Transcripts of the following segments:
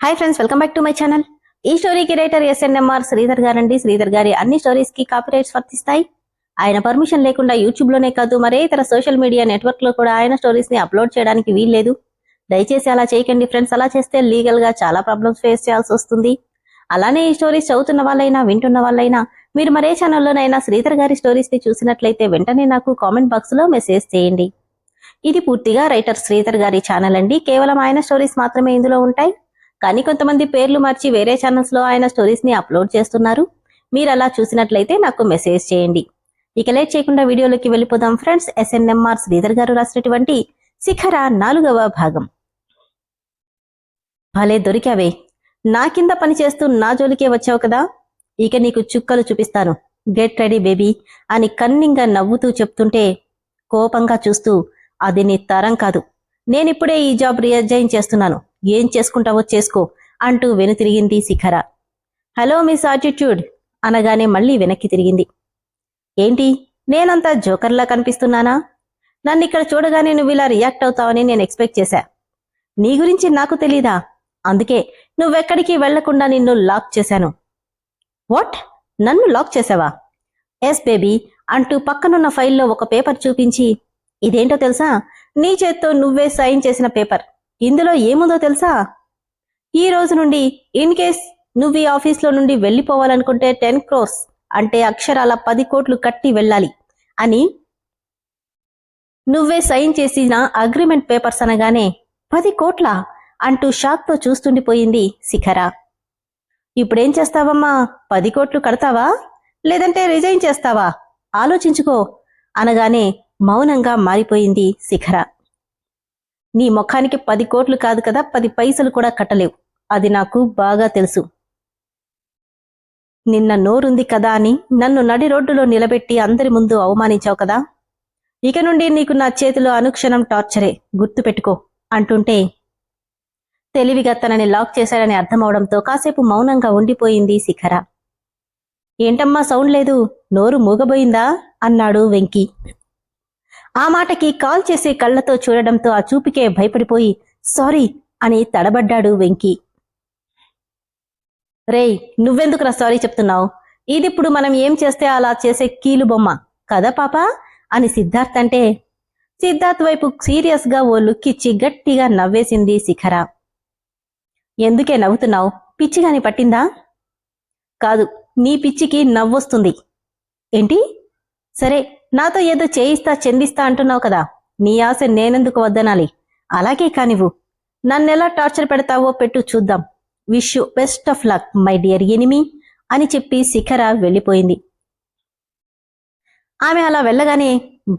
Hi friends, welcome back to my channel. ఈ స్టోరీకి writer SNMR Sridhar గారండి. శ్రీధర్ గారి అన్ని స్టోరీస్ కి కాపీరైట్స్ వర్తిస్తాయి. ఆయన పర్మిషన్ లేకుండా యూట్యూబ్ లోనే కాదు మరే ఇతర సోషల్ మీడియా నెట్వర్క్ లో కూడా ఆయన స్టోరీస్ ని అప్లోడ్ చేయడానికి వీల్లేదు. దయచేసి అలా చేయకండి ఫ్రెండ్స్. అలా చేస్తే లీగల్ గా చాలా ప్రాబ్లమ్స్ ఫేస్ చేయాల్సి వస్తుంది. అలానే ఈ స్టోరీస్ చదువుతున్న వాళ్ళైనా వింటున్న వాళ్ళైనా మీరు మరే ఛానల్లోనైనా శ్రీధర్ గారి స్టోరీస్ ని చూసినట్లయితే వెంటనే నాకు కామెంట్ బాక్స్ లో మెసేజ్ చేయండి. ఇది పూర్తిగా రైటర్ శ్రీధర్ గారి ఛానల్ అండి. కేవలం ఆయన స్టోరీస్ మాత్రమే ఇందులో ఉంటాయి. కానీ కొంతమంది పేర్లు మార్చి వేరే ఛానల్స్ లో ఆయన స్టోరీస్ ని అప్లోడ్ చేస్తున్నారు. మీరు అలా చూసినట్లయితే నాకు మెసేజ్ చేయండి. ఇక లేట్ చేయకుండా వీడియోలోకి వెళ్ళిపోదాం ఫ్రెండ్స్. ఎస్ఎన్ఎంఆర్ శ్రీధర్ గారు రాసినటువంటి శిఖర 4వ భాగం. భలే దొరికావే, నా కింద పనిచేస్తూ నా జోలికే వచ్చావు కదా, ఇక నీకు చుక్కలు చూపిస్తాను, గెట్ రెడీ బేబీ అని కన్నింగా నవ్వుతూ చెప్తుంటే కోపంగా చూస్తూ, అది నీ తరం కాదు, నేనిప్పుడే ఈ జాబ్ రిజైన్ చేస్తున్నాను, ఏం చేసుకుంటావో చేసుకో అంటూ వెనుతిరిగింది శిఖర. హలో మిస్ ఆటిట్యూడ్ అనగానే మళ్ళీ వెనక్కి తిరిగింది. ఏంటి, నేనంతా జోకర్లా కనిపిస్తున్నానా? నన్నిక్కడ చూడగానే నువ్వు ఇలా రియాక్ట్ అవుతావని నేను ఎక్స్పెక్ట్ చేశా. నీ గురించి నాకు తెలీదా? అందుకే నువ్వెక్కడికి వెళ్లకుండా నిన్ను లాక్ చేశాను. వాట్, నన్ను లాక్ చేసావా? ఎస్ బేబీ అంటూ పక్కనున్న ఫైల్లో ఒక పేపర్ చూపించి, ఇదేంటో తెలుసా, నీ చేత్తో నువ్వే సైన్ చేసిన పేపర్. ఇందులో ఏముందో తెలుసా? ఈ రోజు నుండి ఇన్ కేస్ నువ్వు ఈ ఆఫీస్లో నుండి వెళ్ళిపోవాలనుకుంటే 10 crores అంటే అక్షరాల 10 కోట్లు కట్టి వెళ్ళాలి అని నువ్వే సైన్ చేసిన అగ్రిమెంట్ పేపర్స్ అనగానే 10 కోట్ల అంటూ షాక్తో చూస్తుండిపోయింది శిఖర. ఇప్పుడేం చేస్తావమ్మా? 10 కోట్లు కడతావా లేదంటే రిజైన్ చేస్తావా? ఆలోచించుకో అనగానే మౌనంగా మారిపోయింది శిఖర. నీ ముఖానికి 10 కోట్లు కాదు కదా, 10 పైసలు కూడా కట్టలేవు, అది నాకు బాగా తెలుసు. నిన్న నోరుంది కదా అని నన్ను నడి రోడ్డులో నిలబెట్టి అందరి ముందు అవమానించావు కదా, ఇక నుండి నీకు నా చేతిలో అనుక్షణం టార్చరే, గుర్తుపెట్టుకో అంటుంటే తెలివిగా తనని లాక్ చేశాడని అర్థమవడంతో కాసేపు మౌనంగా ఉండిపోయింది శిఖర. ఏంటమ్మా సౌండ్ లేదు, నోరు మూగబోయిందా అన్నాడు వెంకీ. ఆ మాటకి కాల్ చేసే కళ్లతో చూడడంతో ఆ చూపికే భయపడిపోయి సారీ అని తడబడ్డాడు వెంకీ. రేయ్, నువ్వెందుకురా సారీ చెప్తున్నావు? ఇదిప్పుడు మనం ఏం చేస్తే అలా చేసే కీలు బొమ్మ కదా పాపా అని సిద్ధార్థ్ అంటే, సిద్ధార్థ్ వైపు సీరియస్ గా ఓ లుక్కిచ్చి గట్టిగా నవ్వేసింది శిఖర. ఎందుకే నవ్వుతున్నావు? పిచ్చిగాని పట్టిందా? కాదు, నీ పిచ్చికి నవ్వొస్తుంది. ఏంటి? సరే, నాతో ఏదో చేయిస్తా చెందిస్తా అంటున్నావు కదా, నీ ఆశ నేనెందుకు వద్దనాలి? అలాగే కానివ్వు, నన్నెలా టార్చర్ పెడతావో పెట్టు చూద్దాం. Wish you best of luck my dear enemy అని చెప్పి శిఖర వెళ్ళిపోయింది. ఆమె అలా వెళ్ళగానే,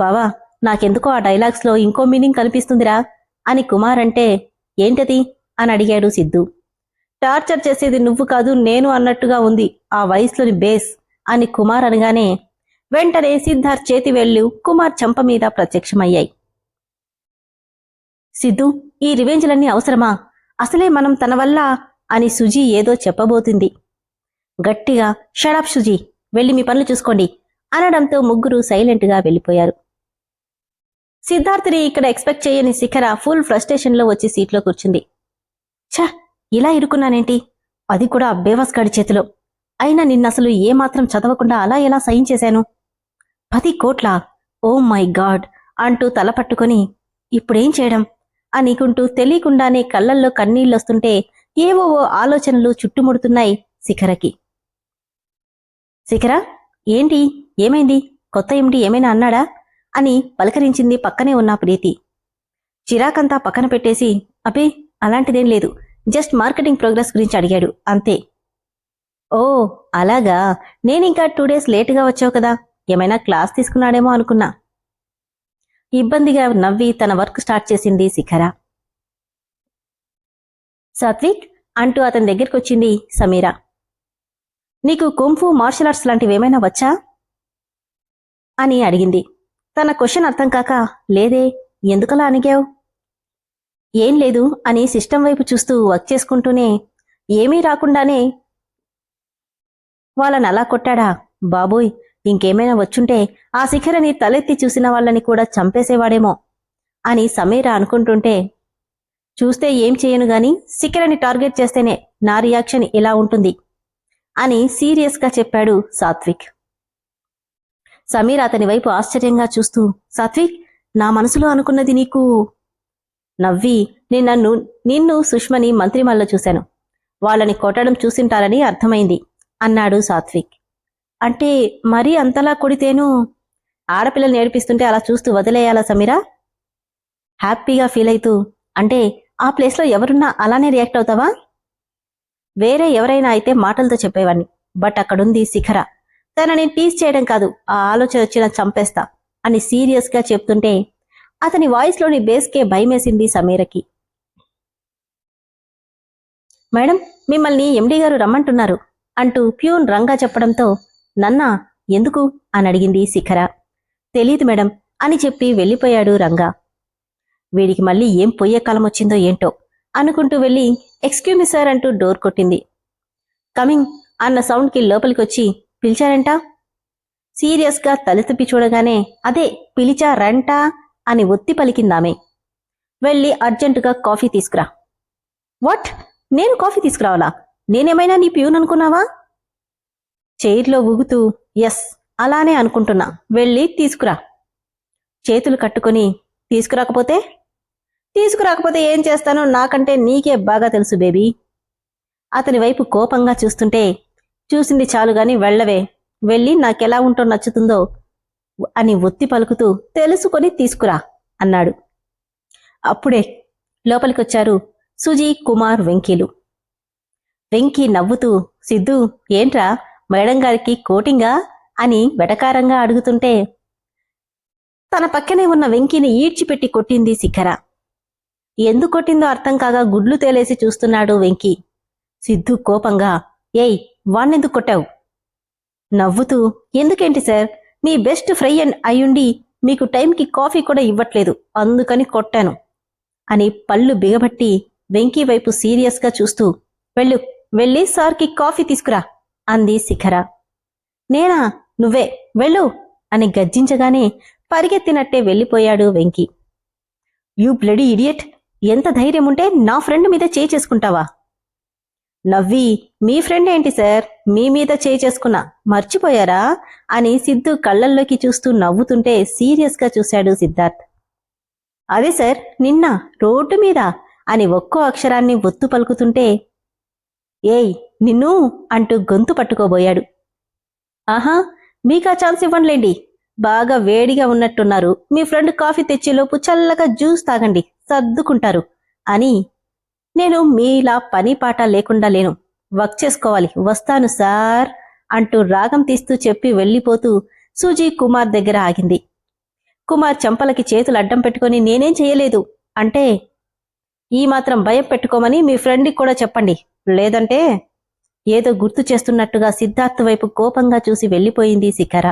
బావా నాకెందుకో ఆ డైలాగ్స్ లో ఇంకో మీనింగ్ కనిపిస్తుందిరా అని కుమార్ అంటే, ఏంటది అని అడిగాడు సిద్ధు. టార్చర్ చేసేది నువ్వు కాదు నేను అన్నట్టుగా ఉంది ఆ వయసులోని బేస్ అని కుమార్ అనగానే వెంటనే సిద్ధార్థ్ చేతి వేళ్లు కుమార్ చెంప మీద ప్రత్యక్షమయ్యాయి. సిద్ధు, ఈ రివెంజ్లన్నీ అవసరమా? అసలే మనం తన వల్ల అని సుజీ ఏదో చెప్పబోతుంది. గట్టిగా షడప్ సుజీ, వెళ్ళి మీ పనులు చూసుకోండి అనడంతో ముగ్గురు సైలెంట్గా వెళ్ళిపోయారు. సిద్ధార్థ్ని ఇక్కడ ఎక్స్పెక్ట్ చేయని శిఖర ఫుల్ ఫ్రస్ట్రేషన్లో వచ్చి సీట్లో కూర్చుంది. ఛ, ఇలా ఇరుకున్నానేంటి, అది కూడా బేవస్ గాడి చేతిలో. అయినా నిన్నసలు ఏమాత్రం చదవకుండా అలా ఎలా సైన్ చేశాను? 10 కోట్ల, ఓ మై గాడ్ అంటూ తల పట్టుకొని ఇప్పుడేం చేయడం అనుకుంటూ తెలియకుండానే కళ్ళల్లో కన్నీళ్లొస్తుంటే ఏవో ఆలోచనలు చుట్టుముడుతున్నాయి శిఖరకి. శిఖర, ఏంటి, ఏమైంది? కొత్త ఎండి ఏమైనా అన్నాడా అని పలకరించింది పక్కనే ఉన్న ప్రీతి. చిరాకంతా పక్కన పెట్టేసి, అబే అలాంటిదేం లేదు, జస్ట్ మార్కెటింగ్ ప్రోగ్రెస్ గురించి అడిగాడు అంతే. ఓ అలాగా, నేనింకా 2 days లేటుగా వచ్చావు కదా, ఏమైనా క్లాస్ తీసుకున్నాడేమో అనుకున్నా. ఇబ్బందిగా నవ్వి తన వర్క్ స్టార్ట్ చేసింది శిఖర. సాత్విక్ అంటూ అతని దగ్గరికొచ్చింది సమీర. నీకు కుంఫు మార్షల్ ఆర్ట్స్ లాంటివేమైనా వచ్చా అని అడిగింది. తన క్వశ్చన్ అర్థం కాక, లేదే, ఎందుకలా అనిగావు? ఏం లేదు అని సిస్టమ్ వైపు చూస్తూ వర్క్ చేసుకుంటూనే, ఏమీ రాకుండానే వాళ్ళని అలా కొట్టాడా? బాబోయ్, ఇంకేమైనా వచ్చుంటే ఆ శిఖరని తలెత్తి చూసిన వాళ్ళని కూడా చంపేసేవాడేమో అని సమీర అనుకుంటుంటే, చూస్తే ఏం చేయను గాని శిఖరాన్ని టార్గెట్ చేస్తేనే నా రియాక్షన్ ఇలా ఉంటుంది అని సీరియస్గా చెప్పాడు సాత్విక్. సమీర అతని వైపు ఆశ్చర్యంగా చూస్తూ, సాత్విక్, నా మనసులో అనుకున్నది నీకు? నవ్వి, నిన్ను సుష్మని మంత్రిమాల్లో చూశాను. వాళ్ళని కొట్టడం చూసింటారని అర్థమైంది అన్నాడు సాత్విక్. అంటే మరీ అంతలా కొడితేను? ఆడపిల్లల్ని ఏడిపిస్తుంటే అలా చూస్తూ వదిలేయాలా సమీరా? హ్యాపీగా ఫీల్ అవుతూ, అంటే ఆ ప్లేస్లో ఎవరున్నా అలానే రియాక్ట్ అవుతావా? వేరే ఎవరైనా అయితే మాటలతో చెప్పేవాణ్ణి, బట్ అక్కడుంది శిఖర. తనని టీజ్ చేయడం కాదు, ఆ ఆలోచన వచ్చినా చంపేస్తా అని సీరియస్గా చెప్తుంటే అతని వాయిస్లోని బేస్కే భయమేసింది సమీరకి. మేడం, మిమ్మల్ని ఎండీ గారు రమ్మంటున్నారు అంటూ ప్యూన్ రంగా చెప్పడంతో, నన్నా, ఎందుకు అని అడిగింది శిఖర. తెలీదు మేడం అని చెప్పి వెళ్ళిపోయాడు రంగా. వీడికి మళ్ళీ ఏం పొయ్యే కాలం వచ్చిందో ఏంటో అనుకుంటూ వెళ్ళి ఎక్స్క్యూజ్ మీ సార్ అంటూ డోర్ కొట్టింది. కమింగ్ అన్న సౌండ్కి లోపలికొచ్చి, పిలిచారంట? సీరియస్గా తలెత్తిపి చూడగానే, అదే పిలిచారంటా అని ఒత్తి పలికిందామె. వెళ్ళి అర్జెంటుగా కాఫీ తీసుకురా. వాట్? నేను కాఫీ తీసుకురావాలా? నేనేమైనా నీ ప్యూన్ అనుకున్నావా? చైర్లో ఊగుతూ, ఎస్, అలానే అనుకుంటున్నా, వెళ్ళి తీసుకురా. చేతులు కట్టుకొని, తీసుకురాకపోతే ఏం చేస్తానో నాకంటే నీకే బాగా తెలుసు బేబీ. అతని వైపు కోపంగా చూస్తుంటే, చూసింది చాలుగాని వెళ్ళవే, వెళ్ళి నాకెలా ఉంటో నచ్చుతుందో అని ఒత్తి పలుకుతూ, తెలుసుకొని తీసుకురా అన్నాడు. అప్పుడే లోపలికొచ్చారు సుజీ, కుమార్, వెంకీలు. వెంకీ నవ్వుతూ, సిద్ధు, ఏంట్రా మేడం గారికి కోటింగా అని వెటకారంగా అడుగుతుంటే తన పక్కనే ఉన్న వెంకీని ఈడ్చిపెట్టి కొట్టింది శిఖర. ఎందుకు కొట్టిందో అర్థం కాగా గుడ్లు తేలేసి చూస్తున్నాడు వెంకీ. సిద్ధు కోపంగా, ఏయ్, వాణ్ణెందుకు కొట్టావు? నవ్వుతూ, ఎందుకేంటి సార్, మీ బెస్ట్ ఫ్రెండ్ అయ్యుండి మీకు టైంకి కాఫీ కూడా ఇవ్వట్లేదు, అందుకని కొట్టాను అని పళ్ళు బిగబట్టి వెంకీ వైపు సీరియస్గా చూస్తూ, వెళ్ళి సార్కి కాఫీ తీసుకురా అంది శిఖర. నేనా? నువ్వే వెళ్ళు అని గర్జించగానే పరిగెత్తినట్టే వెళ్ళిపోయాడు వెంకీ. యూ బ్లడీ ఇడియట్, ఎంత ధైర్యముంటే నా ఫ్రెండ్ మీద చేయి చేసుకుంటావా? నవ్వి, మీ ఫ్రెండ్ ఏంటి సార్, మీ మీద చేయి చేసుకున్నా, మర్చిపోయారా అని సిద్ధు కళ్ళల్లోకి చూస్తూ నవ్వుతుంటే సీరియస్గా చూశాడు సిద్ధార్థ్. అదే సార్, నిన్న రోడ్డు మీద అని ఒక్కో అక్షరాన్ని ఒత్తు పలుకుతుంటే, ఏయ్ నిన్ను అంటూ గొంతు పట్టుకోబోయాడు. ఆహా, మీకా ఛాన్స్ ఇవ్వండిలేండి, బాగా వేడిగా ఉన్నట్టున్నారు, మీ ఫ్రెండ్ కాఫీ తెచ్చేలోపు చల్లగా జ్యూస్ తాగండి, సర్దుకుంటారు అని. నేను మీలా పని పాట లేకుండా లేను, వర్క్ చేసుకోవాలి, వస్తాను సార్ అంటూ రాగం తీస్తూ చెప్పి వెళ్ళిపోతూ సుజీ కుమార్ దగ్గర ఆగింది. కుమార్ చెంపలకి చేతులు అడ్డం పెట్టుకుని, నేనేం చేయలేదు అంటే, ఈ మాత్రం భయం పెట్టుకోమని మీ ఫ్రెండ్కి కూడా చెప్పండి, లేదంటే ఏదో గుర్తు చేస్తున్నట్టుగా సిద్ధార్థ్ వైపు కోపంగా చూసి వెళ్ళిపోయింది శిఖర.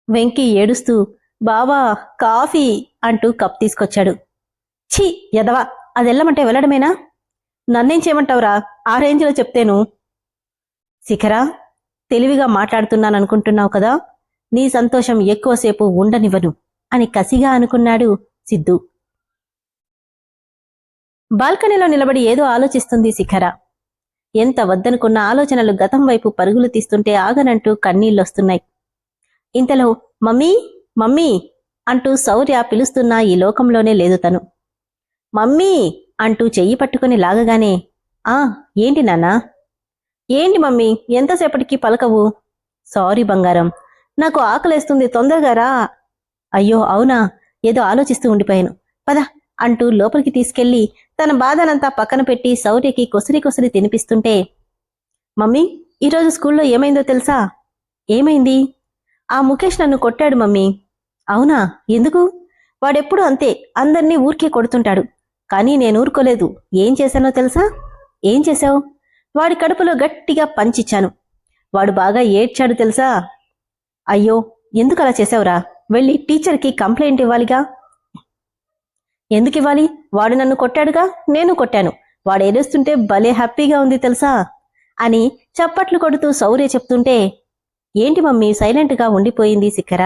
వెంకీ ఏడుస్తూ, బావా కాఫీ అంటూ కప్ తీసుకొచ్చాడు. ఛీ ఎదవా, అదెల్లమంటే వెళ్ళడమేనా? నన్నేం చేయమంటావురా, ఆ రేంజ్లో చెప్తేను. శిఖర, తెలివిగా మాట్లాడుతున్నాననుకుంటున్నావు కదా, నీ సంతోషం ఎక్కువసేపు ఉండనివ్వను అని కసిగా అనుకున్నాడు సిద్ధు. బాల్కనీలో నిలబడి ఏదో ఆలోచిస్తుంది శిఖర. ఎంత వద్దనుకున్న ఆలోచనలు గతం వైపు పరుగులు తీస్తుంటే ఆగనంటూ కన్నీళ్లొస్తున్నాయి. ఇంతలో మమ్మీ మమ్మీ అంటూ శౌర్య పిలుస్తున్నా ఈ లోకంలోనే లేదు తను. మమ్మీ అంటూ చెయ్యి పట్టుకుని లాగగానే, ఆ ఏంటి నాన్నా? ఏంటి మమ్మీ, ఎంతసేపటికి పలకవు? సారీ బంగారం, నాకు ఆకలేస్తుంది, తొందరగా రా. అయ్యో అవునా, ఏదో ఆలోచిస్తూ ఉండిపోయాను, పద అంటూ లోపలికి తీసుకెళ్లి తన బాధనంతా పక్కన పెట్టి శౌర్యకి కొసరి కొసరి తినిపిస్తుంటే, మమ్మీ ఈరోజు స్కూల్లో ఏమైందో తెలుసా? ఏమైంది? ఆ ముఖేష్ నన్ను కొట్టాడు మమ్మీ. అవునా, ఎందుకు? వాడెప్పుడు అంతే, అందర్నీ ఊరికే కొడుతుంటాడు, కానీ నేను ఊరుకోలేదు. ఏం చేశానో తెలుసా? ఏం చేశావు? వాడి కడుపులో గట్టిగా పంచిచ్చాను, వాడు బాగా ఏడ్చాడు తెలుసా? అయ్యో, ఎందుకు అలా చేశావురా? వెళ్ళి టీచర్కి కంప్లైంట్ ఇవ్వాలిగా. ఎందుకివ్వాలి? వాడు నన్ను కొట్టాడుగా, నేను కొట్టాను, వాడు ఏడుస్తుంటే భలే హ్యాపీగా ఉంది తెలుసా అని చప్పట్లు కొడుతూ శౌర్య చెప్తుంటే, ఏంటి మమ్మీ సైలెంట్గా ఉండిపోయింది శిఖర.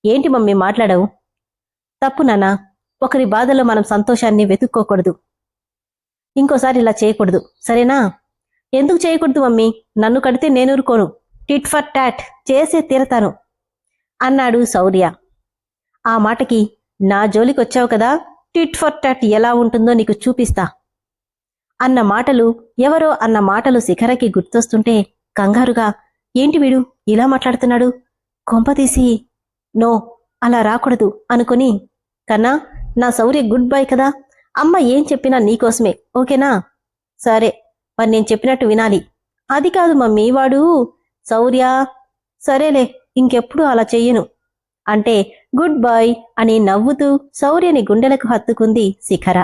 ఏంటి మమ్మీ మాట్లాడవు? తప్పు నాన్నా, ఒకరి బాధలో మనం సంతోషాన్ని వెతుక్కోకూడదు. ఇంకోసారి ఇలా చేయకూడదు, సరేనా? ఎందుకు చేయకూడదు మమ్మీ? నన్ను కడితే నేనూరుకోను. టిట్ ఫర్ టాట్ చేసే తీరతాను అన్నాడు శౌర్య. ఆ మాటకి నా జోలికొచ్చావు కదా, టిట్ ఫర్ టాట్ ఎలా ఉంటుందో నీకు చూపిస్తా అన్న మాటలు, ఎవరో అన్న మాటలు శిఖరకి గుర్తొస్తుంటే కంగారుగా, ఏంటి వీడు ఇలా మాట్లాడుతున్నాడు? కొంపతీసి నో, అలా రాకూడదు అనుకుని, కన్నా నా శౌర్య గుడ్ బై కదా, అమ్మ ఏం చెప్పినా నీకోసమే, ఓకేనా? సరే, మరి నేను చెప్పినట్టు వినాలి. అది కాదు మమ్మీ, వాడు శౌర్య. సరేలే, ఇంకెప్పుడు అలా చెయ్యను అంటే గుడ్ బై అని నవ్వుతూ శౌర్యని గుండెలకు హత్తుకుంది శిఖర.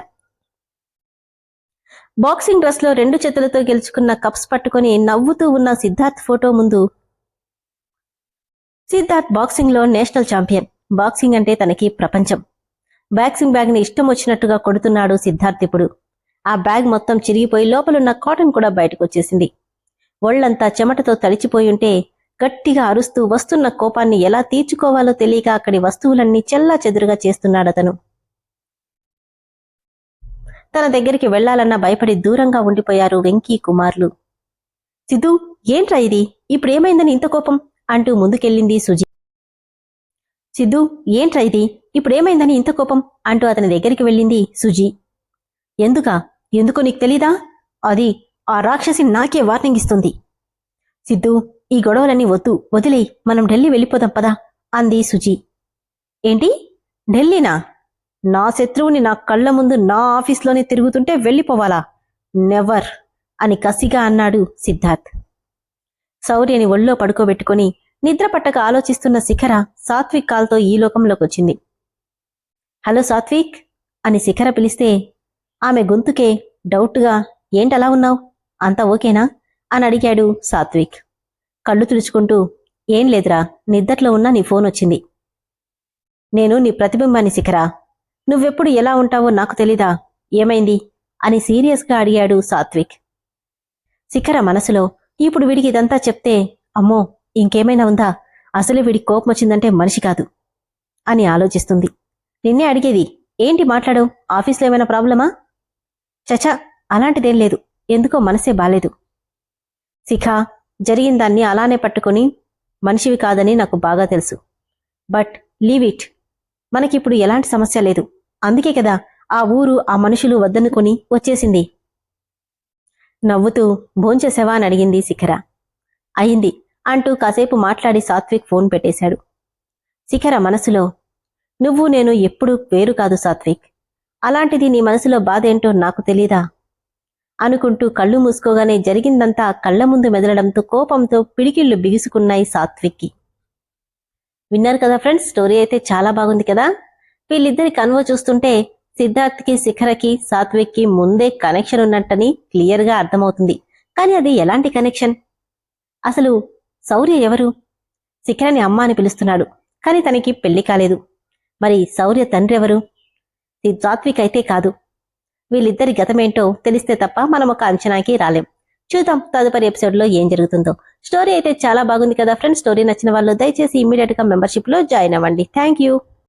బాక్సింగ్ డ్రెస్లో 2 చేతులతో గెలుచుకున్న కప్స్ పట్టుకుని నవ్వుతూ ఉన్న సిద్ధార్థ్ ఫోటో ముందు, సిద్ధార్థ్ బాక్సింగ్లో నేషనల్ ఛాంపియన్. బాక్సింగ్ అంటే తనకి ప్రపంచం. బాక్సింగ్ బ్యాగ్ని ఇష్టం వచ్చినట్టుగా కొడుతున్నాడు సిద్ధార్థ్. ఇప్పుడు ఆ బ్యాగ్ మొత్తం చిరిగిపోయి లోపలున్న కాటన్ కూడా బయటకొచ్చేసింది. ఒళ్లంతా చెమటతో తడిచిపోయుంటే గట్టిగా అరుస్తూ వస్తున్న కోపాన్ని ఎలా తీర్చుకోవాలో తెలియక అక్కడి వస్తువులన్నీ చెల్లా చెదురుగా చేస్తున్నాడతను. తన దగ్గరికి వెళ్లాలన్నా భయపడి దూరంగా ఉండిపోయారు వెంకీ కుమార్లు. సిద్ధు, ఏంట్రా ఇది? ఇప్పుడేమైందని ఇంత కోపం అంటూ ముందుకెళ్ళింది సుజి. సిద్ధు, ఏంట్రా ఇది? ఇప్పుడేమైందని ఇంత కోపం అంటూ అతని దగ్గరికి వెళ్ళింది సుజి. ఎందుకో నీకు తెలీదా? అది ఆ రాక్షసి నాకే వార్నింగ్ ఇస్తుంది. సిద్ధు, ఈ గొడవలన్నీ వదిలేయ్, మనం ఢిల్లీ వెళ్ళిపోదాం పదా అంది సుజి. ఏంటి, ఢిల్లీనా? నా శత్రువుని నా కళ్ల ముందు నా ఆఫీస్లోనే తిరుగుతుంటే వెళ్ళిపోవాలా? నెవర్ అని కసిగా అన్నాడు సిద్ధార్థ్. శౌర్యని ఒళ్ళో పడుకోబెట్టుకుని నిద్రపట్టక ఆలోచిస్తున్న శిఖర సాత్విక్ కాల్తో ఈ లోకంలోకొచ్చింది. హలో సాత్విక్ అని శిఖర పిలిస్తే ఆమె గొంతుకే డౌట్గా, ఏంటలా ఉన్నావు, అంతా ఓకేనా అని అడిగాడు సాత్విక్. కళ్ళు తుడుచుకుంటూ, ఏం లేదురా, నిద్దట్లో ఉన్నా నీ ఫోన్ వచ్చింది. నేను నీ ప్రతిబింబాన్ని శిఖర, నువ్వెప్పుడు ఎలా ఉంటావో నాకు తెలీదా, ఏమైంది అని సీరియస్గా అడిగాడు సాత్విక్. శిఖర మనసులో, ఇప్పుడు వీడికి ఇదంతా చెప్తే అమ్మో ఇంకేమైనా ఉందా, అసలు వీడికి కోపం వచ్చిందంటే మనిషి కాదు అని ఆలోచిస్తుంది. నిన్నే అడిగేది, ఏంటి మాట్లాడవు, ఆఫీస్లో ఏమైనా ప్రాబ్లమా? చచా, అలాంటిదేం లేదు, ఎందుకో మనసే బాలేదు. శిఖ, జరిగిందాన్ని అలానే పట్టుకుని మనిషివి కాదని నాకు బాగా తెలుసు. బట్ లీవ్ ఇట్, మనకిప్పుడు ఎలాంటి సమస్య లేదు. అందుకే కదా ఆ ఊరు ఆ మనుషులు వద్దనుకొని వచ్చేసింది. నవ్వుతూ భోంచేసావా అని అడిగింది శిఖర. అయింది అంటూ కాసేపు మాట్లాడి సాత్విక్ ఫోన్ పెట్టేశాడు. శిఖర మనసులో, నువ్వు నేను ఎప్పుడూ వేరు కాదు సాత్విక్, అలాంటిది నీ మనసులో బాధేంటో నాకు తెలీదా అనుకుంటూ కళ్ళు మూసుకోగానే జరిగిందంతా కళ్ల ముందు మెదలడంతో కోపంతో పిడికిళ్లు బిగుసుకున్నాయి సాత్విక్కి. విన్నారు కదా ఫ్రెండ్స్, స్టోరీ అయితే చాలా బాగుంది కదా. వీళ్ళిద్దరి కన్వో చూస్తుంటే సిద్ధార్థ్కి, శిఖరకి, సాత్విక్కి ముందే కనెక్షన్ ఉన్నట్టని క్లియర్గా అర్థమవుతుంది. కానీ అది ఎలాంటి కనెక్షన్? అసలు శౌర్య ఎవరు? శిఖరని అమ్మ అని పిలుస్తున్నాడు, కానీ తనకి పెళ్లి కాలేదు. మరి శౌర్య తండ్రి ఎవరు? సాత్విక్ అయితే కాదు. వీళ్ళిద్దరి గతమేంటో తెలిస్తే తప్ప మనం ఒక అంచనాకి రాలేం. చూద్దాం తదుపరి ఎపిసోడ్లో ఏం జరుగుతుందో. స్టోరీ అయితే చాలా బాగుంది కదా ఫ్రెండ్స్. స్టోరీ నచ్చిన వాళ్ళు దయచేసి ఇమ్మీడియట్గా మెంబర్షిప్లో జాయిన్ అవ్వండి. Thank you.